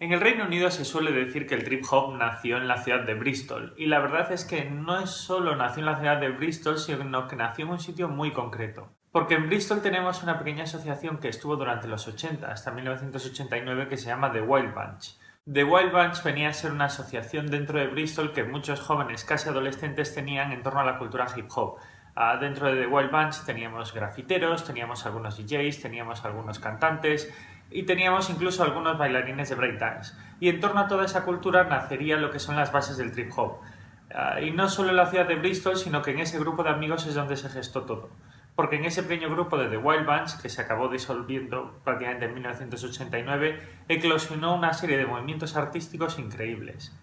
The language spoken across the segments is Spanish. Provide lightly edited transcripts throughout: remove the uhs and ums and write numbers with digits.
En el Reino Unido se suele decir que el trip hop nació en la ciudad de Bristol, y la verdad es que no es solo nació en la ciudad de Bristol, sino que nació en un sitio muy concreto. Porque en Bristol tenemos una pequeña asociación que estuvo durante los 80, hasta 1989, que se llama The Wild Bunch. The Wild Bunch venía a ser una asociación dentro de Bristol que muchos jóvenes casi adolescentes tenían en torno a la cultura hip hop. Dentro de The Wild Bunch teníamos grafiteros, teníamos algunos DJs, teníamos algunos cantantes y teníamos incluso algunos bailarines de breakdance. Y en torno a toda esa cultura nacería lo que son las bases del trip hop. Y no solo en la ciudad de Bristol, sino que en ese grupo de amigos es donde se gestó todo. Porque en ese pequeño grupo de The Wild Bunch, que se acabó disolviendo prácticamente en 1989, eclosionó una serie de movimientos artísticos increíbles.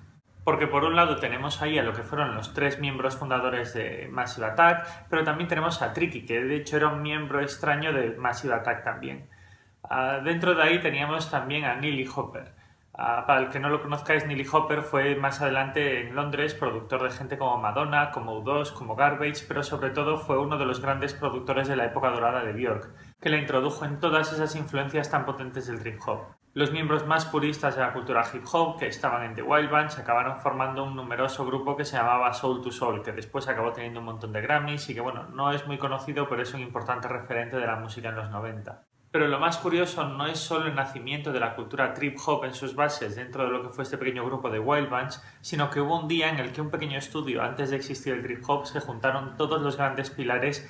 Porque por un lado tenemos ahí a lo que fueron los 3 miembros fundadores de Massive Attack, pero también tenemos a Tricky, que de hecho era un miembro extraño de Massive Attack también. Dentro de ahí teníamos también a Neely Hopper. Para el que no lo conozcáis, Neely Hopper fue más adelante en Londres productor de gente como Madonna, como U2, como Garbage, pero sobre todo fue uno de los grandes productores de la época dorada de Björk, que la introdujo en todas esas influencias tan potentes del trip hop. Los miembros más puristas de la cultura hip hop, que estaban en The Wild Bunch, acabaron formando un numeroso grupo que se llamaba Soul II Soul, que después acabó teniendo un montón de Grammys y que bueno, no es muy conocido, pero es un importante referente de la música en los 90. Pero lo más curioso no es solo el nacimiento de la cultura trip hop en sus bases dentro de lo que fue este pequeño grupo de Wild Bunch, sino que hubo un día en el que un pequeño estudio antes de existir el trip hop se juntaron todos los grandes pilares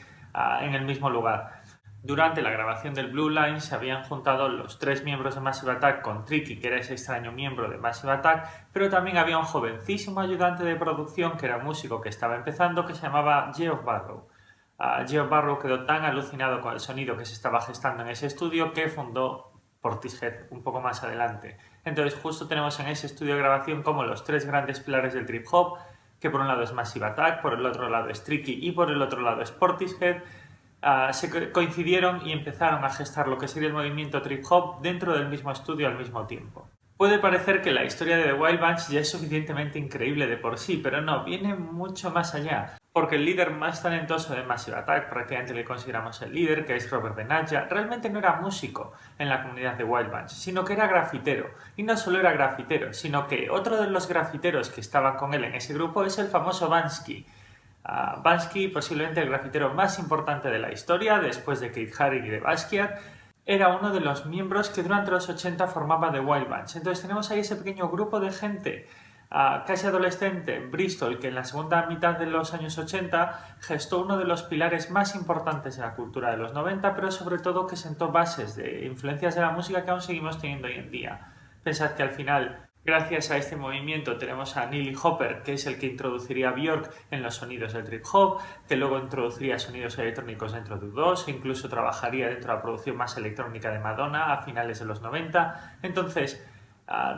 en el mismo lugar. Durante la grabación del Blue Line se habían juntado los 3 miembros de Massive Attack con Tricky, que era ese extraño miembro de Massive Attack, pero también había un jovencísimo ayudante de producción que era un músico que estaba empezando que se llamaba Geoff Barrow. Geoff Barrow quedó tan alucinado con el sonido que se estaba gestando en ese estudio que fundó Portishead un poco más adelante. Entonces justo tenemos en ese estudio de grabación como los 3 grandes pilares del trip hop, que por un lado es Massive Attack, por el otro lado es Tricky y por el otro lado es Portishead. Se coincidieron y empezaron a gestar lo que sería el movimiento trip hop dentro del mismo estudio al mismo tiempo. Puede parecer que la historia de The Wild Bunch ya es suficientemente increíble de por sí, pero no, viene mucho más allá. Porque el líder más talentoso de Massive Attack, prácticamente le consideramos el líder, que es Robert Benaglia, realmente no era músico en la comunidad de Wild Bunch, sino que era grafitero. Y no solo era grafitero, sino que otro de los grafiteros que estaban con él en ese grupo es el famoso Banksy. Banksy, posiblemente el grafitero más importante de la historia, después de Keith Haring y de Basquiat, era uno de los miembros que durante los 80 formaba The Wild Bunch. Entonces tenemos ahí ese pequeño grupo de gente casi adolescente en Bristol, que en la segunda mitad de los años 80 gestó uno de los pilares más importantes de la cultura de los 90, pero sobre todo que sentó bases de influencias de la música que aún seguimos teniendo hoy en día. Pensad que al final, gracias a este movimiento, tenemos a Neely Hopper, que es el que introduciría a Björk en los sonidos del trip hop, que luego introduciría sonidos electrónicos dentro de U2, e incluso trabajaría dentro de la producción más electrónica de Madonna a finales de los 90. Entonces,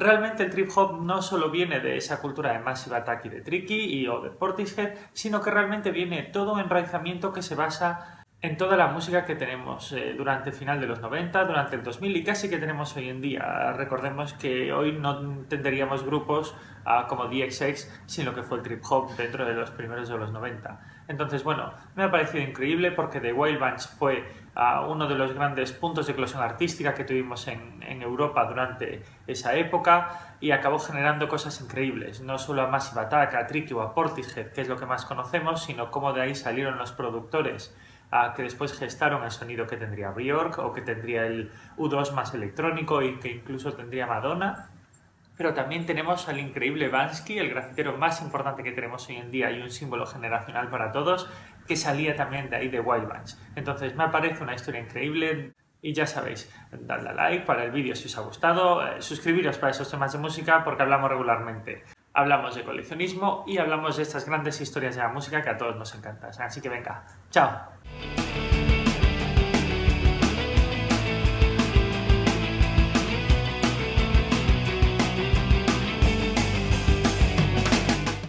realmente el trip hop no solo viene de esa cultura de Massive Attack y de Tricky o de Portishead, sino que realmente viene todo un enraizamiento que se basa en toda la música que tenemos durante el final de los 90, durante el 2000 y casi que tenemos hoy en día. Recordemos que hoy no tendríamos grupos como DXX, sino que fue el trip hop dentro de los primeros de los 90. Entonces, bueno, me ha parecido increíble porque The Wild Bunch fue uno de los grandes puntos de eclosión artística que tuvimos en Europa durante esa época y acabó generando cosas increíbles, no solo a Massive Attack, a Tricky o a Portishead, que es lo que más conocemos, sino cómo de ahí salieron los productores que después gestaron el sonido que tendría Björk o que tendría el U2 más electrónico y que incluso tendría Madonna. Pero también tenemos al increíble Banksy, el grafitero más importante que tenemos hoy en día y un símbolo generacional para todos, que salía también de ahí de Wild Bunch. Entonces me parece una historia increíble y ya sabéis, dadle a like para el vídeo si os ha gustado, suscribiros para esos temas de música porque hablamos regularmente. Hablamos de coleccionismo y hablamos de estas grandes historias de la música que a todos nos encantan. Así que venga, ¡chao!